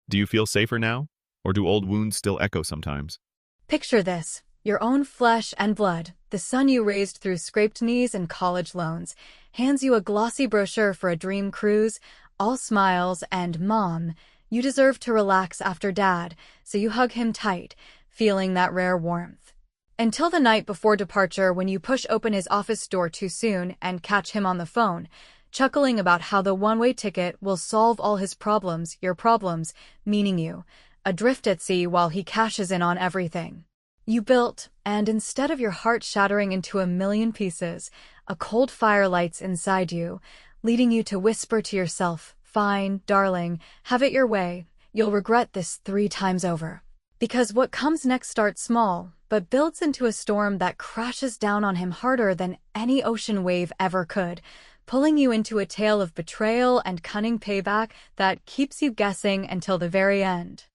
Do you feel safer now? Or do old wounds still echo sometimes? Picture this, your own flesh and blood, the son you raised through scraped knees and college loans, hands you a glossy brochure for a dream cruise, all smiles and, Mom, you deserve to relax after Dad, so you hug him tight, feeling that rare warmth. Until the night before departure when you push open his office door too soon and catch him on the phone, chuckling about how the one-way ticket will solve all his problems, your problems, meaning you, adrift at sea while he cashes in on everything you built, and instead of your heart shattering into a million pieces, a cold fire lights inside you, leading you to whisper to yourself, "Fine, darling, have it your way. You'll regret this 3 times over." Because what comes next starts small, but builds into a storm that crashes down on him harder than any ocean wave ever could, pulling you into a tale of betrayal and cunning payback that keeps you guessing until the very end.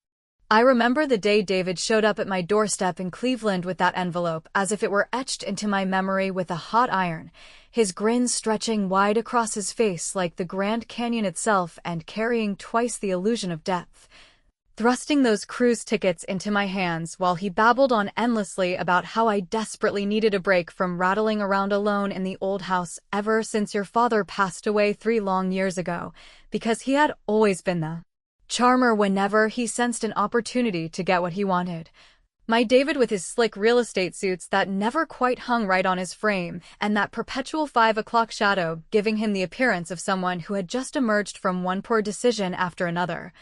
I remember the day David showed up at my doorstep in Cleveland with that envelope as if it were etched into my memory with a hot iron, his grin stretching wide across his face like the Grand Canyon itself and carrying twice the illusion of depth. Thrusting those cruise tickets into my hands while he babbled on endlessly about how I desperately needed a break from rattling around alone in the old house ever since your father passed away 3 long years ago, because he had always been the charmer whenever he sensed an opportunity to get what he wanted. My David with his slick real estate suits that never quite hung right on his frame, and that perpetual 5 o'clock shadow giving him the appearance of someone who had just emerged from one poor decision after another.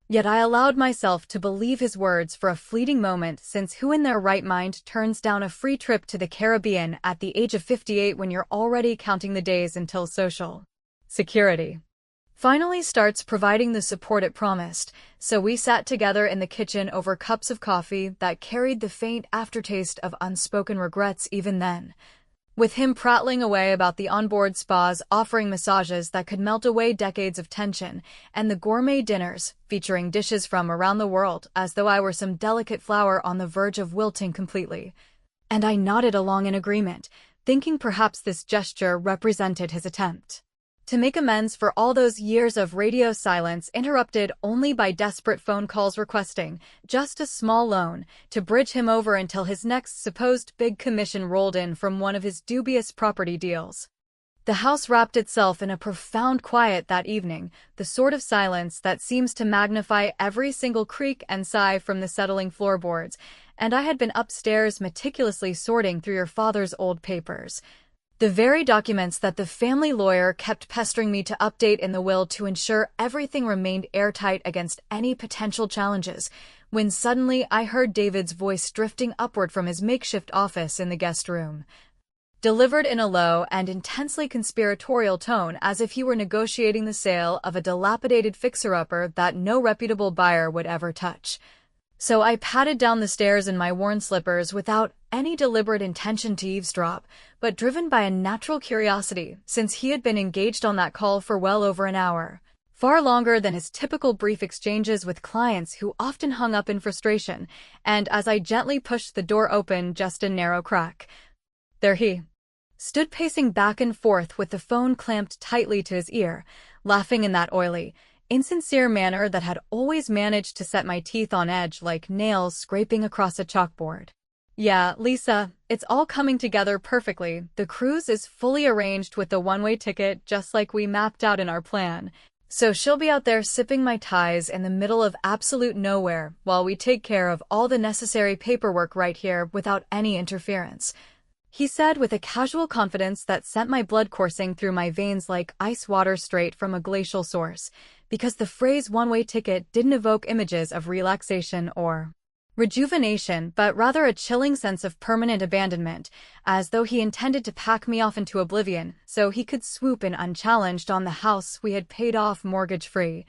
Yet I allowed myself to believe his words for a fleeting moment, since who in their right mind turns down a free trip to the Caribbean at the age of 58 when you're already counting the days until Social Security finally starts providing the support it promised? So we sat together in the kitchen over cups of coffee that carried the faint aftertaste of unspoken regrets even then, with him prattling away about the onboard spas offering massages that could melt away decades of tension, and the gourmet dinners featuring dishes from around the world as though I were some delicate flower on the verge of wilting completely. And I nodded along in agreement, thinking perhaps this gesture represented his attempt to make amends for all those years of radio silence interrupted only by desperate phone calls requesting just a small loan to bridge him over until his next supposed big commission rolled in from one of his dubious property deals. The house wrapped itself in a profound quiet that evening, the sort of silence that seems to magnify every single creak and sigh from the settling floorboards, and I had been upstairs meticulously sorting through your father's old papers. The very documents that the family lawyer kept pestering me to update in the will to ensure everything remained airtight against any potential challenges, when suddenly I heard David's voice drifting upward from his makeshift office in the guest room, delivered in a low and intensely conspiratorial tone as if he were negotiating the sale of a dilapidated fixer-upper that no reputable buyer would ever touch. So I padded down the stairs in my worn slippers without any deliberate intention to eavesdrop, but driven by a natural curiosity, since he had been engaged on that call for well over an hour, far longer than his typical brief exchanges with clients who often hung up in frustration, and as I gently pushed the door open just a narrow crack, there he stood pacing back and forth with the phone clamped tightly to his ear, laughing in that oily, insincere manner that had always managed to set my teeth on edge like nails scraping across a chalkboard. "Yeah, Lisa, it's all coming together perfectly. The cruise is fully arranged with the one-way ticket just like we mapped out in our plan. So she'll be out there sipping Mai Tais in the middle of absolute nowhere while we take care of all the necessary paperwork right here without any interference," he said with a casual confidence that sent my blood coursing through my veins like ice water straight from a glacial source, because the phrase one-way ticket didn't evoke images of relaxation or rejuvenation, but rather a chilling sense of permanent abandonment, as though he intended to pack me off into oblivion so he could swoop in unchallenged on the house we had paid off mortgage-free,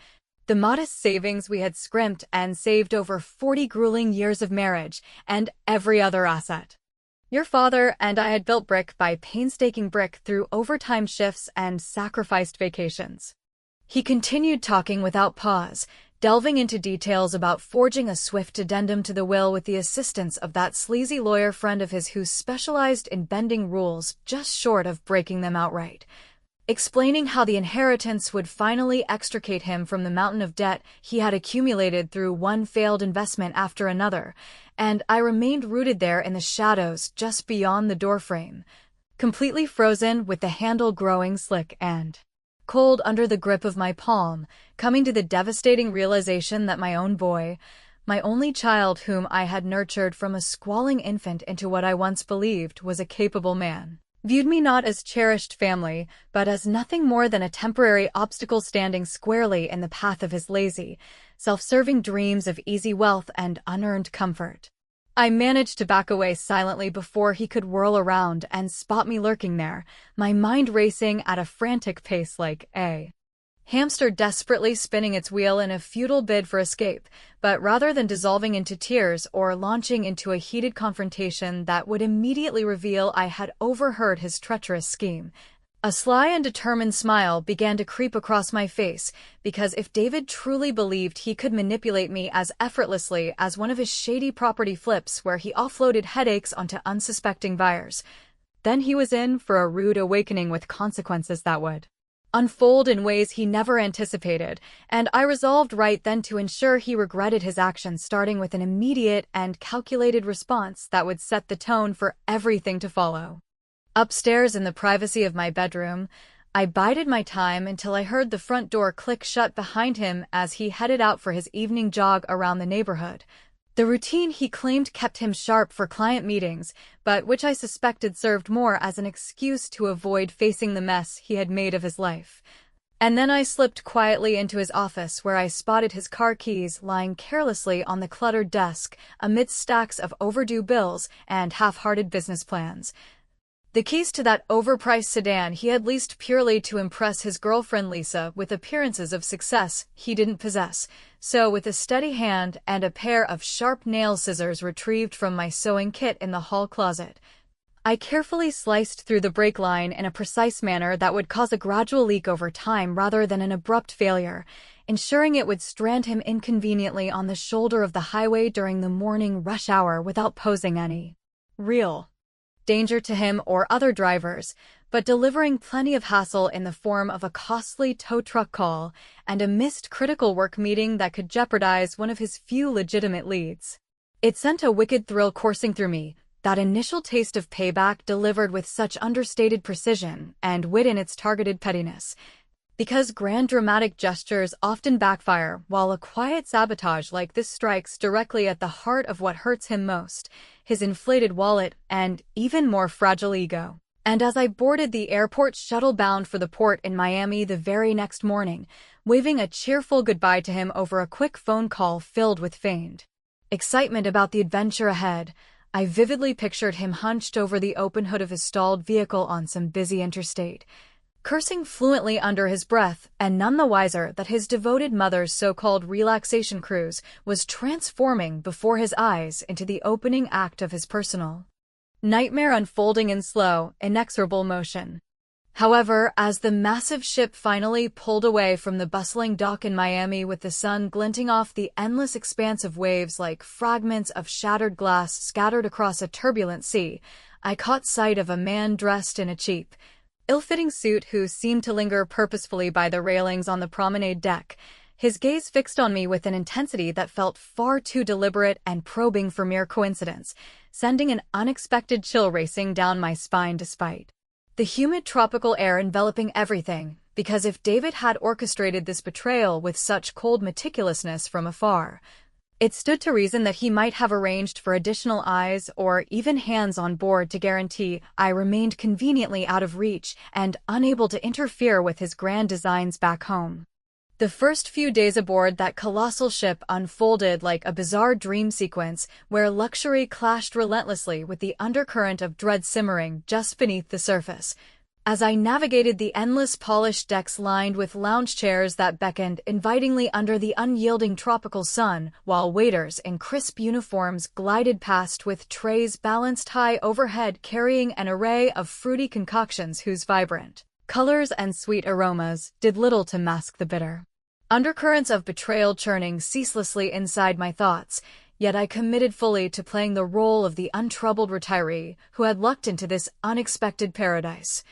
the modest savings we had scrimped and saved over 40 grueling years of marriage, and every other asset your father and I had built brick by painstaking brick through overtime shifts and sacrificed vacations. He continued talking without pause, delving into details about forging a swift addendum to the will with the assistance of that sleazy lawyer friend of his who specialized in bending rules just short of breaking them outright. explaining how the inheritance would finally extricate him from the mountain of debt he had accumulated through one failed investment after another, and I remained rooted there in the shadows just beyond the doorframe, completely frozen with the handle growing slick and cold under the grip of my palm, coming to the devastating realization that my own boy, my only child whom I had nurtured from a squalling infant into what I once believed was a capable man, viewed me not as cherished family, but as nothing more than a temporary obstacle standing squarely in the path of his lazy, self-serving dreams of easy wealth and unearned comfort. I managed to back away silently before he could whirl around and spot me lurking there, my mind racing at a frantic pace like a hamster desperately spinning its wheel in a futile bid for escape, but rather than dissolving into tears or launching into a heated confrontation that would immediately reveal I had overheard his treacherous scheme, a sly and determined smile began to creep across my face, because if David truly believed he could manipulate me as effortlessly as one of his shady property flips where he offloaded headaches onto unsuspecting buyers, then he was in for a rude awakening with consequences that would unfold in ways he never anticipated, and I resolved right then to ensure he regretted his actions, starting with an immediate and calculated response that would set the tone for everything to follow. Upstairs in the privacy of my bedroom, I bided my time until I heard the front door click shut behind him as he headed out for his evening jog around the neighborhood. The routine he claimed kept him sharp for client meetings, but which I suspected served more as an excuse to avoid facing the mess he had made of his life. And then I slipped quietly into his office where I spotted his car keys lying carelessly on the cluttered desk amidst stacks of overdue bills and half-hearted business plans. The keys to that overpriced sedan he had leased purely to impress his girlfriend Lisa with appearances of success he didn't possess, so with a steady hand and a pair of sharp nail scissors retrieved from my sewing kit in the hall closet, I carefully sliced through the brake line in a precise manner that would cause a gradual leak over time rather than an abrupt failure, ensuring it would strand him inconveniently on the shoulder of the highway during the morning rush hour without posing any real danger to him or other drivers, but delivering plenty of hassle in the form of a costly tow truck call and a missed critical work meeting that could jeopardize one of his few legitimate leads. It sent a wicked thrill coursing through me, that initial taste of payback delivered with such understated precision and wit in its targeted pettiness. Because grand dramatic gestures often backfire, while a quiet sabotage like this strikes directly at the heart of what hurts him most, his inflated wallet and even more fragile ego. And as I boarded the airport shuttle bound for the port in Miami the very next morning, waving a cheerful goodbye to him over a quick phone call filled with feigned excitement about the adventure ahead, I vividly pictured him hunched over the open hood of his stalled vehicle on some busy interstate, cursing fluently under his breath, and none the wiser that his devoted mother's so-called relaxation cruise was transforming before his eyes into the opening act of his personal nightmare unfolding in slow, inexorable motion. However, as the massive ship finally pulled away from the bustling dock in Miami with the sun glinting off the endless expanse of waves like fragments of shattered glass scattered across a turbulent sea, I caught sight of a man dressed in a cheap, ill-fitting suit who seemed to linger purposefully by the railings on the promenade deck, his gaze fixed on me with an intensity that felt far too deliberate and probing for mere coincidence, sending an unexpected chill racing down my spine despite the humid tropical air enveloping everything, because if David had orchestrated this betrayal with such cold meticulousness from afar, it stood to reason that he might have arranged for additional eyes or even hands on board to guarantee I remained conveniently out of reach and unable to interfere with his grand designs back home. The first few days aboard that colossal ship unfolded like a bizarre dream sequence where luxury clashed relentlessly with the undercurrent of dread simmering just beneath the surface. As I navigated the endless polished decks lined with lounge chairs that beckoned invitingly under the unyielding tropical sun, while waiters in crisp uniforms glided past with trays balanced high overhead carrying an array of fruity concoctions whose vibrant colors and sweet aromas did little to mask the bitter undercurrents of betrayal churning ceaselessly inside my thoughts, yet I committed fully to playing the role of the untroubled retiree who had lucked into this unexpected paradise.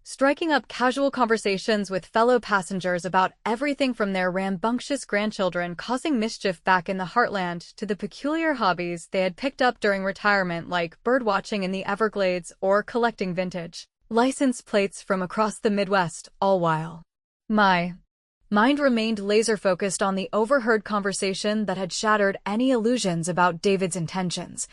striking up casual conversations with fellow passengers about everything from their rambunctious grandchildren causing mischief back in the heartland to the peculiar hobbies they had picked up during retirement like birdwatching in the Everglades or collecting vintage license plates from across the Midwest, all while my mind remained laser-focused on the overheard conversation that had shattered any illusions about David's intentions.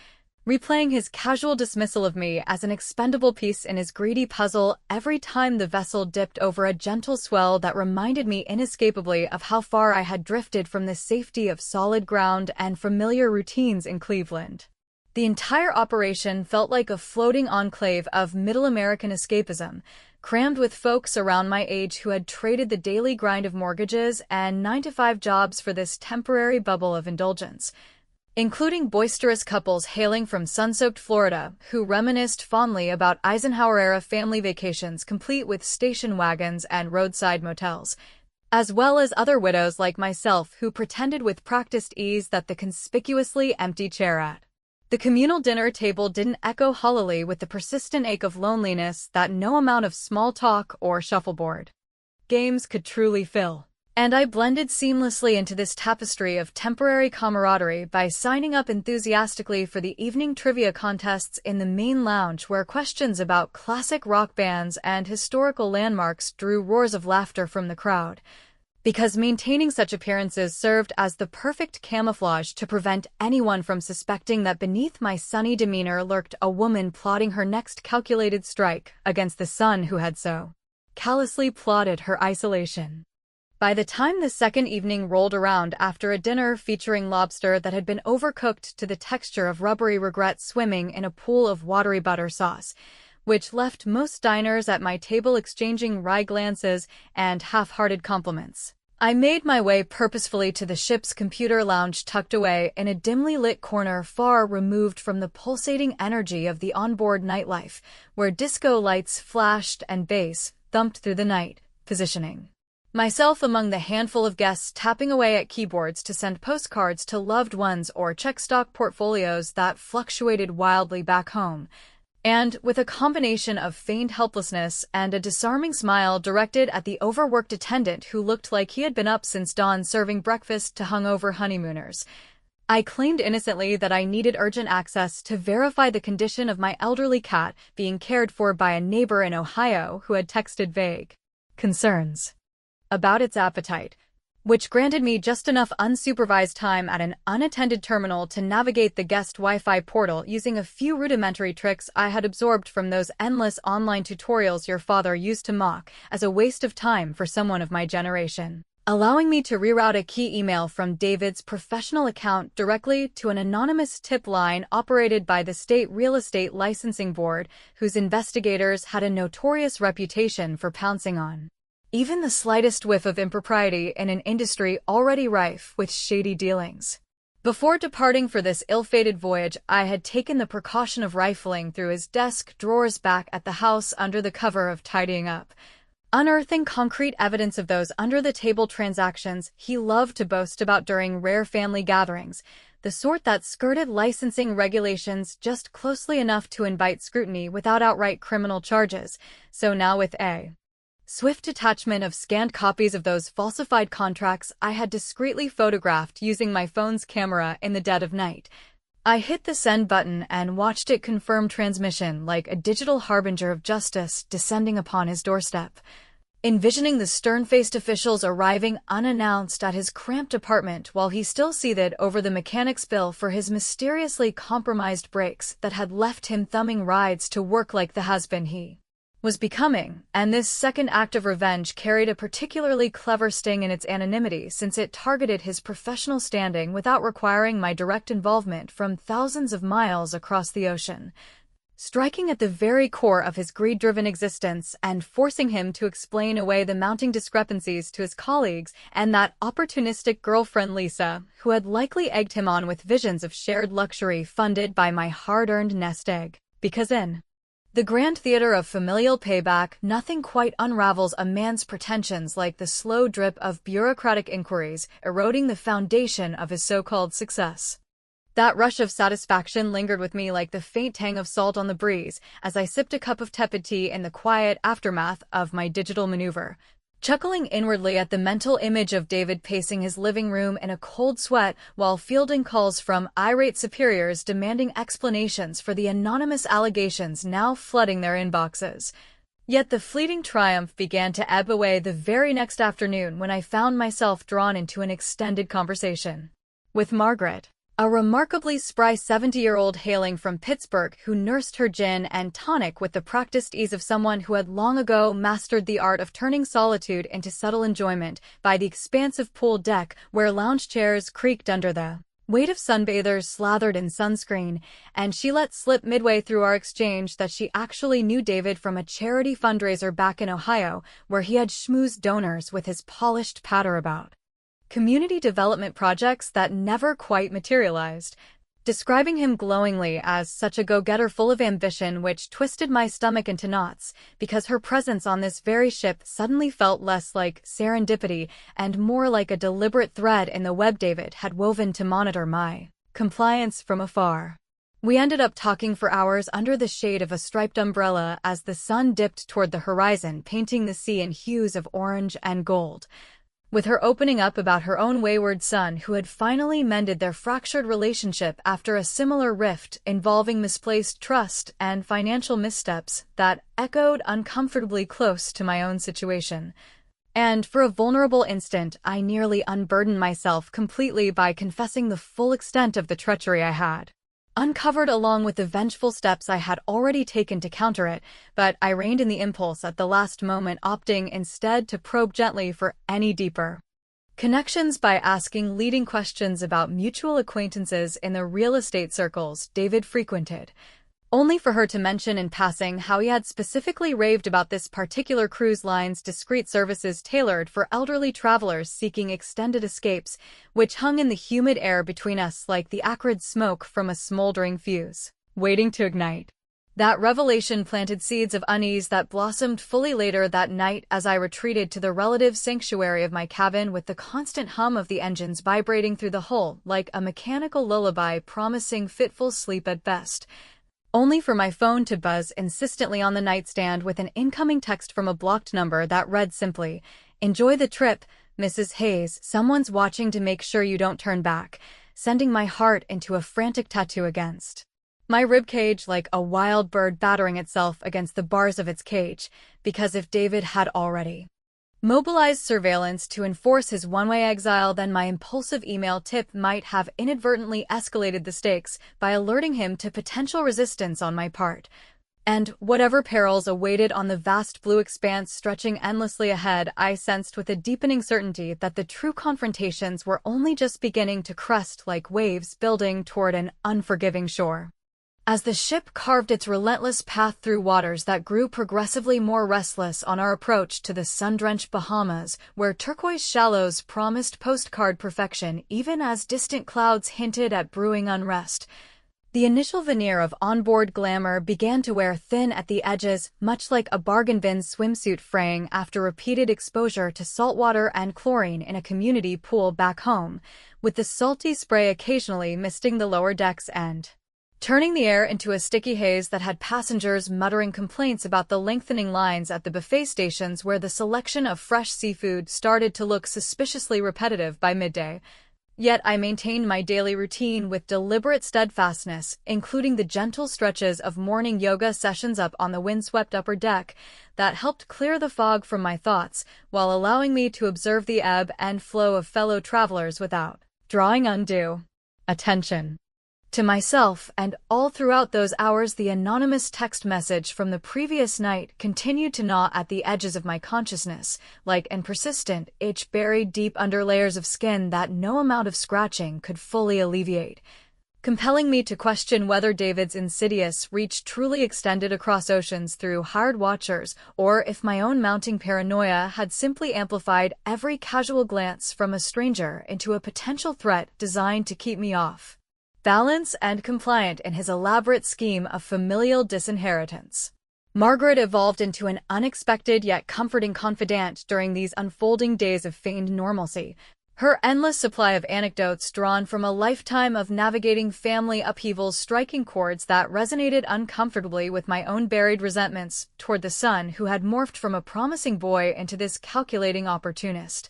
Replaying his casual dismissal of me as an expendable piece in his greedy puzzle every time the vessel dipped over a gentle swell that reminded me inescapably of how far I had drifted from the safety of solid ground and familiar routines in Cleveland. The entire operation felt like a floating enclave of middle American escapism, crammed with folks around my age who had traded the daily grind of mortgages and 9-to-5 jobs for this temporary bubble of indulgence, including boisterous couples hailing from sun-soaked Florida who reminisced fondly about Eisenhower-era family vacations complete with station wagons and roadside motels, as well as other widows like myself who pretended with practiced ease that the conspicuously empty chair at the communal dinner table didn't echo hollowly with the persistent ache of loneliness that no amount of small talk or shuffleboard games could truly fill. And I blended seamlessly into this tapestry of temporary camaraderie by signing up enthusiastically for the evening trivia contests in the main lounge where questions about classic rock bands and historical landmarks drew roars of laughter from the crowd, because maintaining such appearances served as the perfect camouflage to prevent anyone from suspecting that beneath my sunny demeanor lurked a woman plotting her next calculated strike against the son who had so callously plotted her isolation. By the time the second evening rolled around after a dinner featuring lobster that had been overcooked to the texture of rubbery regret swimming in a pool of watery butter sauce, which left most diners at my table exchanging wry glances and half-hearted compliments, I made my way purposefully to the ship's computer lounge tucked away in a dimly lit corner far removed from the pulsating energy of the onboard nightlife, where disco lights flashed and bass thumped through the night, positioning myself among the handful of guests tapping away at keyboards to send postcards to loved ones or check stock portfolios that fluctuated wildly back home, and with a combination of feigned helplessness and a disarming smile directed at the overworked attendant who looked like he had been up since dawn serving breakfast to hungover honeymooners, I claimed innocently that I needed urgent access to verify the condition of my elderly cat being cared for by a neighbor in Ohio who had texted vague concerns about its appetite, which granted me just enough unsupervised time at an unattended terminal to navigate the guest Wi-Fi portal using a few rudimentary tricks I had absorbed from those endless online tutorials your father used to mock as a waste of time for someone of my generation, allowing me to reroute a key email from David's professional account directly to an anonymous tip line operated by the State Real Estate Licensing Board, whose investigators had a notorious reputation for pouncing on even the slightest whiff of impropriety in an industry already rife with shady dealings. Before departing for this ill-fated voyage, I had taken the precaution of rifling through his desk drawers back at the house under the cover of tidying up, unearthing concrete evidence of those under-the-table transactions he loved to boast about during rare family gatherings, the sort that skirted licensing regulations just closely enough to invite scrutiny without outright criminal charges. So now with a swift detachment of scanned copies of those falsified contracts I had discreetly photographed using my phone's camera in the dead of night, I hit the send button and watched it confirm transmission like a digital harbinger of justice descending upon his doorstep, envisioning the stern-faced officials arriving unannounced at his cramped apartment while he still seethed over the mechanic's bill for his mysteriously compromised brakes that had left him thumbing rides to work like the has-been he was becoming, and this second act of revenge carried a particularly clever sting in its anonymity since it targeted his professional standing without requiring my direct involvement from thousands of miles across the ocean, striking at the very core of his greed-driven existence and forcing him to explain away the mounting discrepancies to his colleagues and that opportunistic girlfriend Lisa, who had likely egged him on with visions of shared luxury funded by my hard-earned nest egg, because in the grand theater of familial payback, nothing quite unravels a man's pretensions like the slow drip of bureaucratic inquiries eroding the foundation of his so-called success. That rush of satisfaction lingered with me like the faint tang of salt on the breeze as I sipped a cup of tepid tea in the quiet aftermath of my digital maneuver, chuckling inwardly at the mental image of David pacing his living room in a cold sweat while fielding calls from irate superiors demanding explanations for the anonymous allegations now flooding their inboxes. Yet the fleeting triumph began to ebb away the very next afternoon when I found myself drawn into an extended conversation with Margaret, a remarkably spry 70-year-old hailing from Pittsburgh who nursed her gin and tonic with the practiced ease of someone who had long ago mastered the art of turning solitude into subtle enjoyment by the expansive pool deck where lounge chairs creaked under the weight of sunbathers slathered in sunscreen, and she let slip midway through our exchange that she actually knew David from a charity fundraiser back in Ohio where he had schmoozed donors with his polished patter about community development projects that never quite materialized, describing him glowingly as such a go-getter full of ambition, which twisted my stomach into knots because her presence on this very ship suddenly felt less like serendipity and more like a deliberate thread in the web David had woven to monitor my compliance from afar. We ended up talking for hours under the shade of a striped umbrella as the sun dipped toward the horizon, painting the sea in hues of orange and gold, with her opening up about her own wayward son who had finally mended their fractured relationship after a similar rift involving misplaced trust and financial missteps that echoed uncomfortably close to my own situation. And for a vulnerable instant, I nearly unburdened myself completely by confessing the full extent of the treachery I had uncovered along with the vengeful steps I had already taken to counter it, but I reined in the impulse at the last moment, opting instead to probe gently for any deeper connections by asking leading questions about mutual acquaintances in the real estate circles David frequented, only for her to mention in passing how he had specifically raved about this particular cruise line's discreet services tailored for elderly travelers seeking extended escapes, which hung in the humid air between us like the acrid smoke from a smoldering fuse, waiting to ignite. That revelation planted seeds of unease that blossomed fully later that night as I retreated to the relative sanctuary of my cabin with the constant hum of the engines vibrating through the hull like a mechanical lullaby promising fitful sleep at best, only for my phone to buzz insistently on the nightstand with an incoming text from a blocked number that read simply, "Enjoy the trip, Mrs. Hayes. Someone's watching to make sure you don't turn back," sending my heart into a frantic tattoo against my ribcage like a wild bird battering itself against the bars of its cage, because if David had already mobilized surveillance to enforce his one-way exile, then my impulsive email tip might have inadvertently escalated the stakes by alerting him to potential resistance on my part. And whatever perils awaited on the vast blue expanse stretching endlessly ahead, I sensed with a deepening certainty that the true confrontations were only just beginning to crest like waves building toward an unforgiving shore. As the ship carved its relentless path through waters that grew progressively more restless on our approach to the sun-drenched Bahamas, where turquoise shallows promised postcard perfection even as distant clouds hinted at brewing unrest, the initial veneer of onboard glamour began to wear thin at the edges, much like a bargain bin swimsuit fraying after repeated exposure to saltwater and chlorine in a community pool back home, with the salty spray occasionally misting the lower decks and turning the air into a sticky haze that had passengers muttering complaints about the lengthening lines at the buffet stations where the selection of fresh seafood started to look suspiciously repetitive by midday. Yet I maintained my daily routine with deliberate steadfastness, including the gentle stretches of morning yoga sessions up on the windswept upper deck that helped clear the fog from my thoughts while allowing me to observe the ebb and flow of fellow travelers without drawing undue attention to myself. And all throughout those hours, the anonymous text message from the previous night continued to gnaw at the edges of my consciousness, like an persistent itch buried deep under layers of skin that no amount of scratching could fully alleviate, compelling me to question whether David's insidious reach truly extended across oceans through hired watchers, or if my own mounting paranoia had simply amplified every casual glance from a stranger into a potential threat designed to keep me off balance and compliant in his elaborate scheme of familial disinheritance. Margaret evolved into an unexpected yet comforting confidant during these unfolding days of feigned normalcy, Her endless supply of anecdotes drawn from a lifetime of navigating family upheavals striking chords that resonated uncomfortably with my own buried resentments toward the son who had morphed from a promising boy into this calculating opportunist.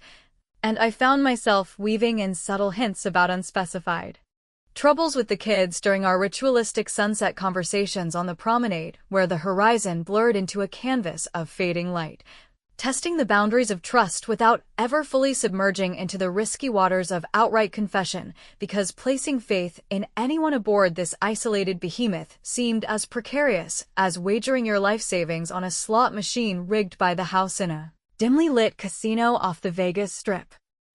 And I found myself weaving in subtle hints about unspecified troubles with the kids during our ritualistic sunset conversations on the promenade, where the horizon blurred into a canvas of fading light. Testing the boundaries of trust without ever fully submerging into the risky waters of outright confession, because placing faith in anyone aboard this isolated behemoth seemed as precarious as wagering your life savings on a slot machine rigged by the house in a dimly lit casino off the Vegas Strip.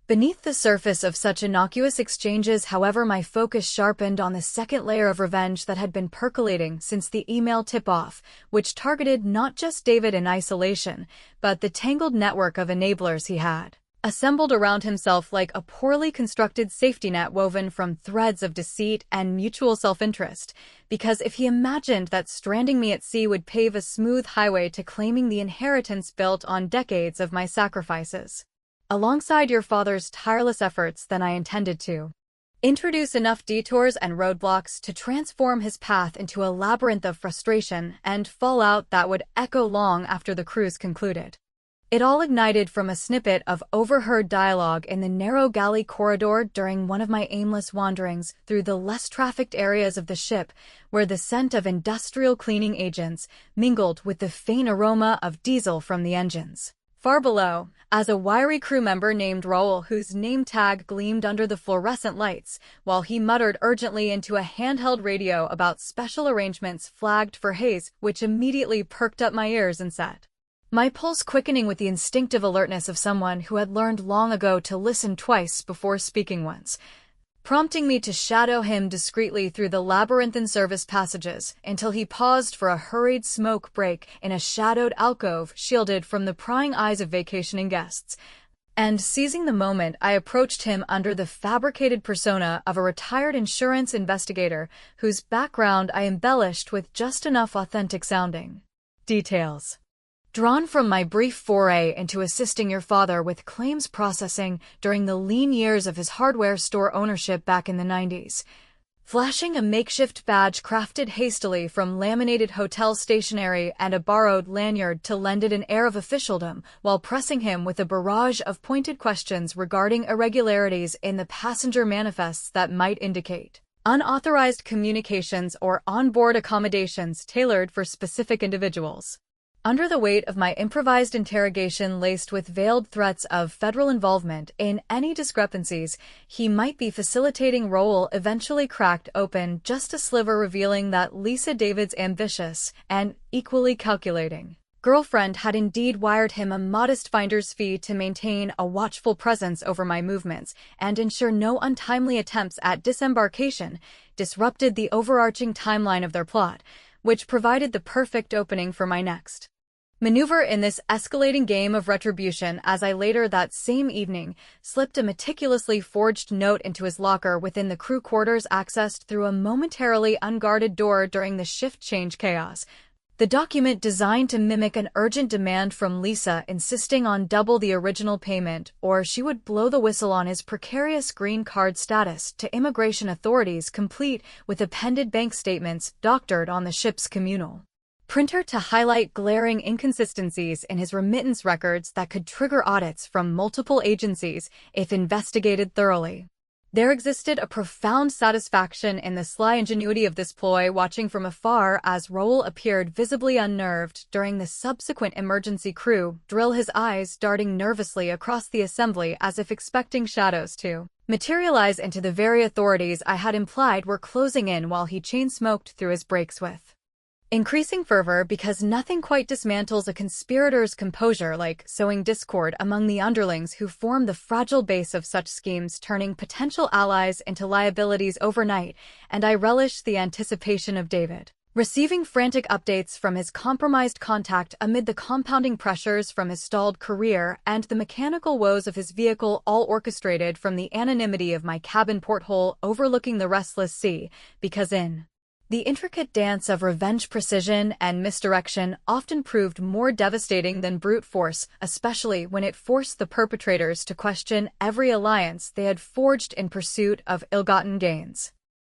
Beneath the surface of such innocuous exchanges, however, my focus sharpened on the second layer of revenge that had been percolating since the email tip-off, which targeted not just David in isolation, but the tangled network of enablers he had assembled around himself like a poorly constructed safety net woven from threads of deceit and mutual self-interest. Because if he imagined that stranding me at sea would pave a smooth highway to claiming the inheritance built on decades of my sacrifices, alongside your father's tireless efforts, then I intended to introduce enough detours and roadblocks to transform his path into a labyrinth of frustration and fallout that would echo long after the cruise concluded. It all ignited from a snippet of overheard dialogue in the narrow galley corridor during one of my aimless wanderings through the less trafficked areas of the ship, where the scent of industrial cleaning agents mingled with the faint aroma of diesel from the engines. Far below, as a wiry crew member named Raoul, whose name tag gleamed under the fluorescent lights, while he muttered urgently into a handheld radio about special arrangements flagged for haze, which immediately perked up my ears and set my pulse quickening with the instinctive alertness of someone who had learned long ago to listen twice before speaking once, prompting me to shadow him discreetly through the labyrinthine service passages until he paused for a hurried smoke break in a shadowed alcove shielded from the prying eyes of vacationing guests. And seizing the moment, I approached him under the fabricated persona of a retired insurance investigator whose background I embellished with just enough authentic-sounding details drawn from my brief foray into assisting your father with claims processing during the lean years of his hardware store ownership back in the 90s. Flashing a makeshift badge crafted hastily from laminated hotel stationery and a borrowed lanyard to lend it an air of officialdom, while pressing him with a barrage of pointed questions regarding irregularities in the passenger manifests that might indicate unauthorized communications or onboard accommodations tailored for specific individuals. Under the weight of my improvised interrogation laced with veiled threats of federal involvement in any discrepancies he might be facilitating, Raoul eventually cracked open just a sliver, revealing that Lisa, David's ambitious and equally calculating girlfriend, had indeed wired him a modest finder's fee to maintain a watchful presence over my movements and ensure no untimely attempts at disembarkation disrupted the overarching timeline of their plot, which provided the perfect opening for my next maneuver in this escalating game of retribution, as I later that same evening slipped a meticulously forged note into his locker within the crew quarters, accessed through a momentarily unguarded door during the shift change chaos. The document, designed to mimic an urgent demand from Lisa insisting on double the original payment or she would blow the whistle on his precarious green card status to immigration authorities, complete with appended bank statements doctored on the ship's communal printer to highlight glaring inconsistencies in his remittance records that could trigger audits from multiple agencies if investigated thoroughly. There existed a profound satisfaction in the sly ingenuity of this ploy, watching from afar as Raoul appeared visibly unnerved during the subsequent emergency crew drill, his eyes darting nervously across the assembly as if expecting shadows to materialize into the very authorities I had implied were closing in, while he chain-smoked through his breaks with increasing fervor, because nothing quite dismantles a conspirator's composure like sowing discord among the underlings who form the fragile base of such schemes, turning potential allies into liabilities overnight. And I relished the anticipation of David receiving frantic updates from his compromised contact amid the compounding pressures from his stalled career and the mechanical woes of his vehicle, all orchestrated from the anonymity of my cabin porthole overlooking the restless sea, because in The intricate dance of revenge, precision, and misdirection often proved more devastating than brute force, especially when it forced the perpetrators to question every alliance they had forged in pursuit of ill-gotten gains.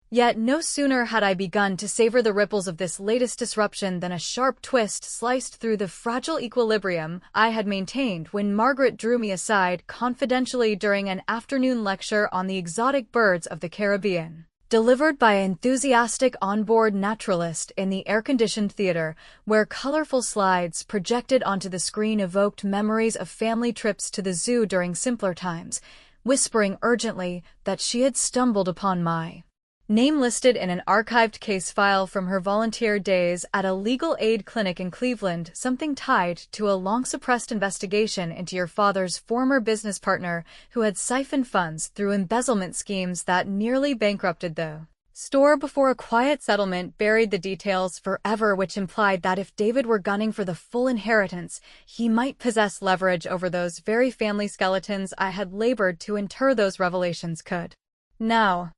Yet no sooner had I begun to savor the ripples of this latest disruption than a sharp twist sliced through the fragile equilibrium I had maintained when Margaret drew me aside confidentially during an afternoon lecture on the exotic birds of the Caribbean, delivered by an enthusiastic onboard naturalist in the air-conditioned theater, where colorful slides projected onto the screen evoked memories of family trips to the zoo during simpler times, whispering urgently that she had stumbled upon my name listed in an archived case file from her volunteer days at a legal aid clinic in Cleveland, something tied to a long-suppressed investigation into your father's former business partner who had siphoned funds through embezzlement schemes that nearly bankrupted the store before a quiet settlement buried the details forever, which implied that if David were gunning for the full inheritance, he might possess leverage over those very family skeletons I had labored to inter. Those revelations could now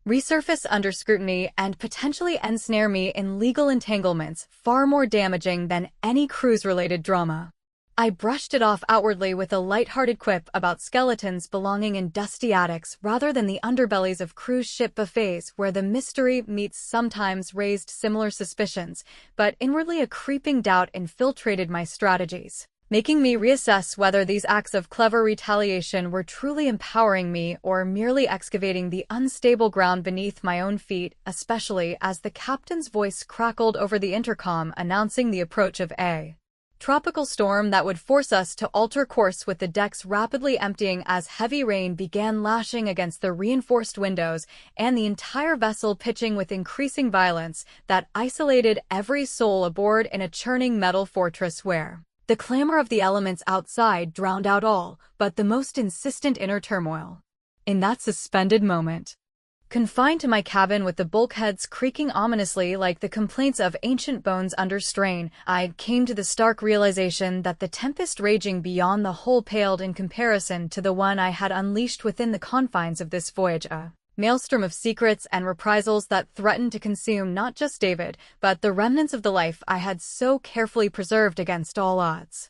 resurface under scrutiny and potentially ensnare me in legal entanglements far more damaging than any cruise-related drama. I brushed it off outwardly with a light-hearted quip about skeletons belonging in dusty attics rather than the underbellies of cruise ship buffets where the mystery meats sometimes raised similar suspicions, but inwardly a creeping doubt infiltrated my strategies, making me reassess whether these acts of clever retaliation were truly empowering me or merely excavating the unstable ground beneath my own feet, especially as the captain's voice crackled over the intercom announcing the approach of a tropical storm that would force us to alter course, with the decks rapidly emptying as heavy rain began lashing against the reinforced windows and the entire vessel pitching with increasing violence that isolated every soul aboard in a churning metal fortress where the clamor of the elements outside drowned out all but the most insistent inner turmoil. In that suspended moment, confined to my cabin with the bulkheads creaking ominously like the complaints of ancient bones under strain, I came to the stark realization that the tempest raging beyond the hull paled in comparison to the one I had unleashed within the confines of this voyage, a maelstrom of secrets and reprisals that threatened to consume not just David, but the remnants of the life I had so carefully preserved against all odds.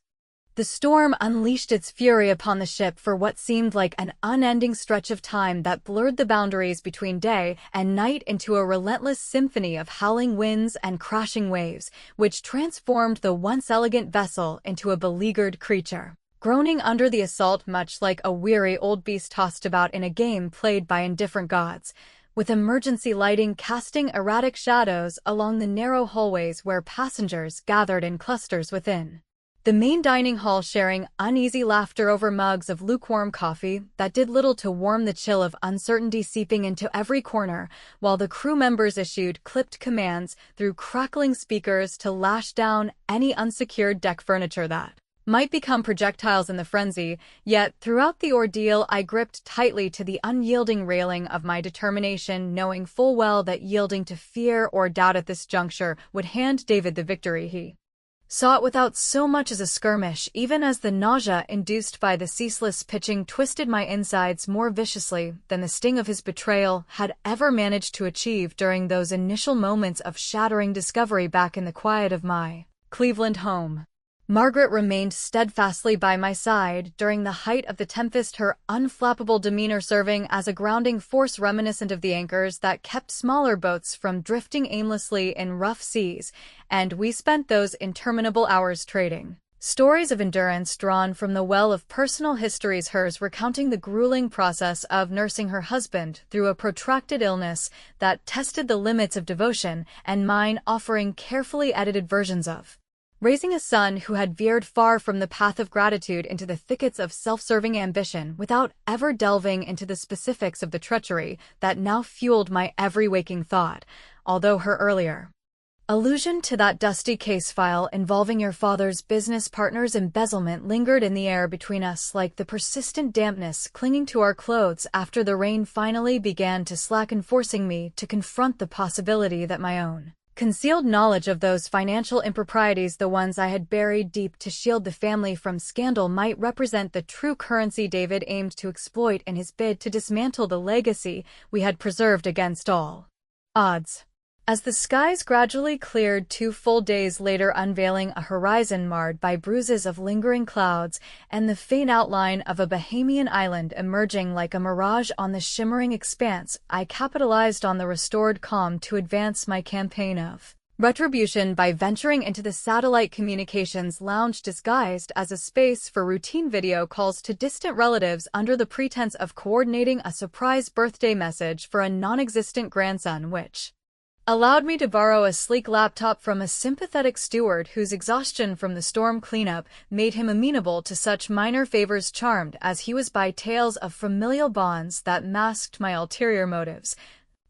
The storm unleashed its fury upon the ship for what seemed like an unending stretch of time that blurred the boundaries between day and night into a relentless symphony of howling winds and crashing waves, which transformed the once elegant vessel into a beleaguered creature, groaning under the assault much like a weary old beast tossed about in a game played by indifferent gods, with emergency lighting casting erratic shadows along the narrow hallways where passengers gathered in clusters within the main dining hall, sharing uneasy laughter over mugs of lukewarm coffee that did little to warm the chill of uncertainty seeping into every corner, while the crew members issued clipped commands through crackling speakers to lash down any unsecured deck furniture that might become projectiles in the frenzy. Yet throughout the ordeal I gripped tightly to the unyielding railing of my determination, knowing full well that yielding to fear or doubt at this juncture would hand David the victory he saw it without so much as a skirmish, even as the nausea induced by the ceaseless pitching twisted my insides more viciously than the sting of his betrayal had ever managed to achieve during those initial moments of shattering discovery back in the quiet of my Cleveland home. Margaret remained steadfastly by my side during the height of the tempest, her unflappable demeanor serving as a grounding force reminiscent of the anchors that kept smaller boats from drifting aimlessly in rough seas, and we spent those interminable hours trading stories of endurance drawn from the well of personal histories, hers recounting the grueling process of nursing her husband through a protracted illness that tested the limits of devotion, and mine offering carefully edited versions of raising a son who had veered far from the path of gratitude into the thickets of self-serving ambition without ever delving into the specifics of the treachery that now fueled my every waking thought, although her earlier allusion to that dusty case file involving your father's business partner's embezzlement lingered in the air between us like the persistent dampness clinging to our clothes after the rain finally began to slacken, forcing me to confront the possibility that my own concealed knowledge of those financial improprieties, the ones I had buried deep to shield the family from scandal, might represent the true currency David aimed to exploit in his bid to dismantle the legacy we had preserved against all odds. As the skies gradually cleared 2 full days later, unveiling a horizon marred by bruises of lingering clouds and the faint outline of a Bahamian island emerging like a mirage on the shimmering expanse, I capitalized on the restored calm to advance my campaign of retribution by venturing into the satellite communications lounge disguised as a space for routine video calls to distant relatives under the pretense of coordinating a surprise birthday message for a non-existent grandson, which allowed me to borrow a sleek laptop from a sympathetic steward whose exhaustion from the storm cleanup made him amenable to such minor favors, charmed as he was by tales of familial bonds that masked my ulterior motives.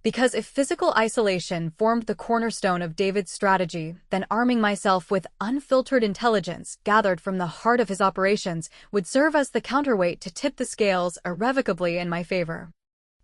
Because if physical isolation formed the cornerstone of David's strategy, then arming myself with unfiltered intelligence gathered from the heart of his operations would serve as the counterweight to tip the scales irrevocably in my favor.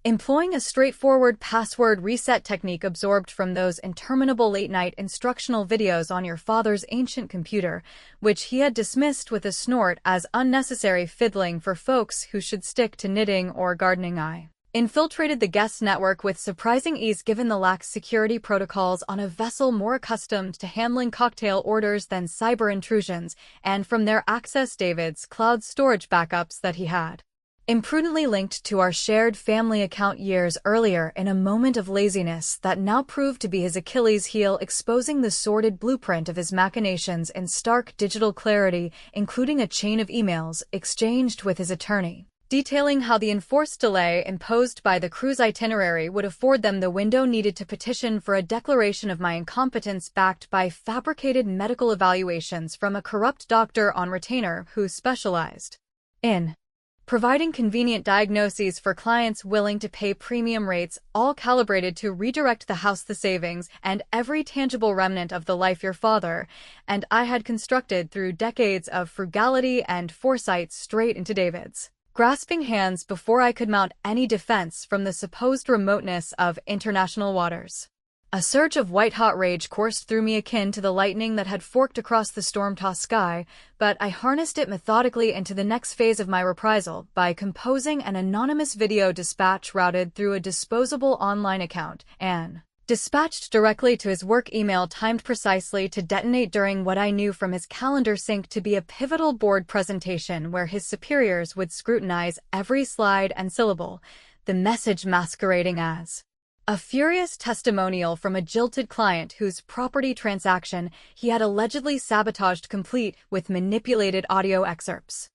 Employing a straightforward password reset technique absorbed from those interminable late-night instructional videos on your father's ancient computer, which he had dismissed with a snort as unnecessary fiddling for folks who should stick to knitting or gardening, I infiltrated the guest network with surprising ease given the lax security protocols on a vessel more accustomed to handling cocktail orders than cyber intrusions, and from there accessed David's cloud storage backups that he had imprudently linked to our shared family account years earlier in a moment of laziness that now proved to be his Achilles heel, exposing the sordid blueprint of his machinations in stark digital clarity, including a chain of emails exchanged with his attorney, detailing how the enforced delay imposed by the cruise itinerary would afford them the window needed to petition for a declaration of my incompetence backed by fabricated medical evaluations from a corrupt doctor on retainer who specialized in providing convenient diagnoses for clients willing to pay premium rates, all calibrated to redirect the house, the savings, and every tangible remnant of the life your father and I had constructed through decades of frugality and foresight straight into David's grasping hands before I could mount any defense from the supposed remoteness of international waters. A surge of white-hot rage coursed through me akin to the lightning that had forked across the storm-tossed sky, but I harnessed it methodically into the next phase of my reprisal by composing an anonymous video dispatch routed through a disposable online account, and dispatched directly to his work email timed precisely to detonate during what I knew from his calendar sync to be a pivotal board presentation where his superiors would scrutinize every slide and syllable, the message masquerading as a furious testimonial from a jilted client whose property transaction he had allegedly sabotaged, complete with manipulated audio excerpts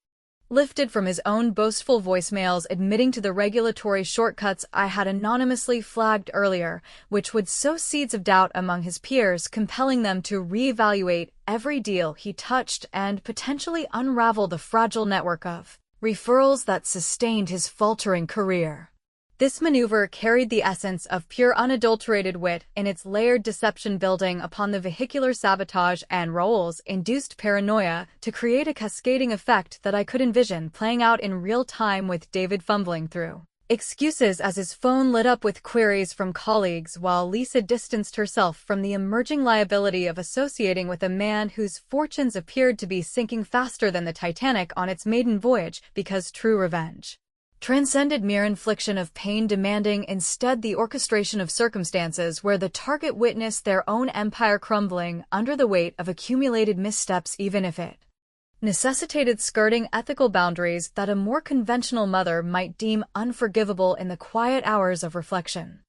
lifted from his own boastful voicemails admitting to the regulatory shortcuts I had anonymously flagged earlier, which would sow seeds of doubt among his peers, compelling them to reevaluate every deal he touched and potentially unravel the fragile network of referrals that sustained his faltering career. This maneuver carried the essence of pure unadulterated wit in its layered deception, building upon the vehicular sabotage and Raoul's induced paranoia to create a cascading effect that I could envision playing out in real time, with David fumbling through excuses as his phone lit up with queries from colleagues while Lisa distanced herself from the emerging liability of associating with a man whose fortunes appeared to be sinking faster than the Titanic on its maiden voyage, because true revenge transcended mere infliction of pain, demanding instead the orchestration of circumstances where the target witnessed their own empire crumbling under the weight of accumulated missteps, even if it necessitated skirting ethical boundaries that a more conventional mother might deem unforgivable in the quiet hours of reflection.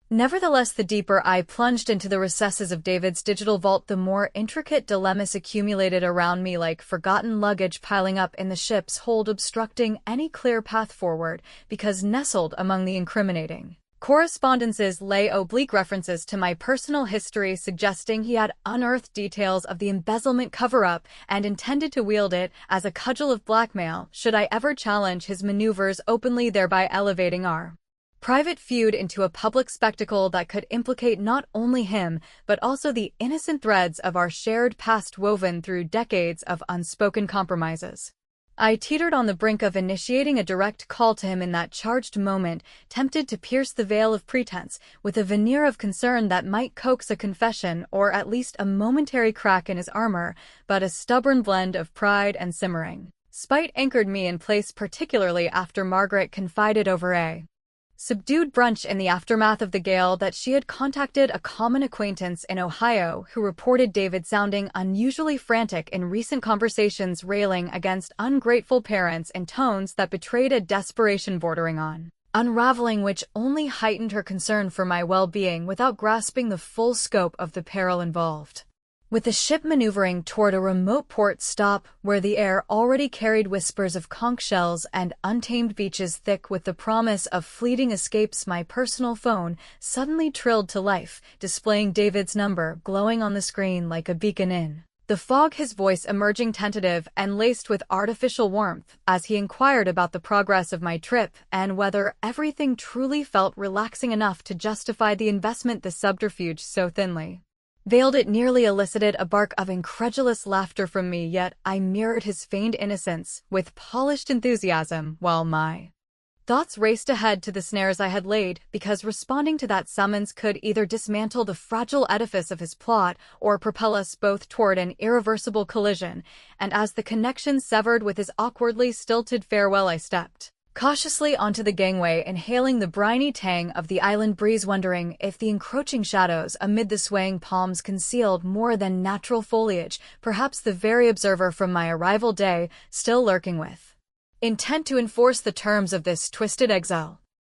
Nevertheless, the deeper I plunged into the recesses of David's digital vault, the more intricate dilemmas accumulated around me, like forgotten luggage piling up in the ship's hold, obstructing any clear path forward, because nestled among the incriminating correspondences lay oblique references to my personal history, suggesting he had unearthed details of the embezzlement cover-up and intended to wield it as a cudgel of blackmail should I ever challenge his maneuvers openly, thereby elevating our private feud into a public spectacle that could implicate not only him, but also the innocent threads of our shared past woven through decades of unspoken compromises. I teetered on the brink of initiating a direct call to him in that charged moment, tempted to pierce the veil of pretense with a veneer of concern that might coax a confession or at least a momentary crack in his armor, but a stubborn blend of pride and simmering spite anchored me in place, particularly after Margaret confided over a subdued brunch in the aftermath of the gale that she had contacted a common acquaintance in Ohio who reported David sounding unusually frantic in recent conversations, railing against ungrateful parents in tones that betrayed a desperation bordering on unraveling, which only heightened her concern for my well-being without grasping the full scope of the peril involved. With the ship maneuvering toward a remote port stop where the air already carried whispers of conch shells and untamed beaches thick with the promise of fleeting escapes, my personal phone suddenly trilled to life, displaying David's number glowing on the screen like a beacon in the fog, his voice emerging tentative and laced with artificial warmth as he inquired about the progress of my trip and whether everything truly felt relaxing enough to justify the investment the subterfuge so thinly veiled it nearly elicited a bark of incredulous laughter from me, yet I mirrored his feigned innocence with polished enthusiasm while my thoughts raced ahead to the snares I had laid, because responding to that summons could either dismantle the fragile edifice of his plot or propel us both toward an irreversible collision, and as the connection severed with his awkwardly stilted farewell, I stepped cautiously onto the gangway, inhaling the briny tang of the island breeze, wondering if the encroaching shadows amid the swaying palms concealed more than natural foliage, perhaps the very observer from my arrival day still lurking with intent to enforce the terms of this twisted exile.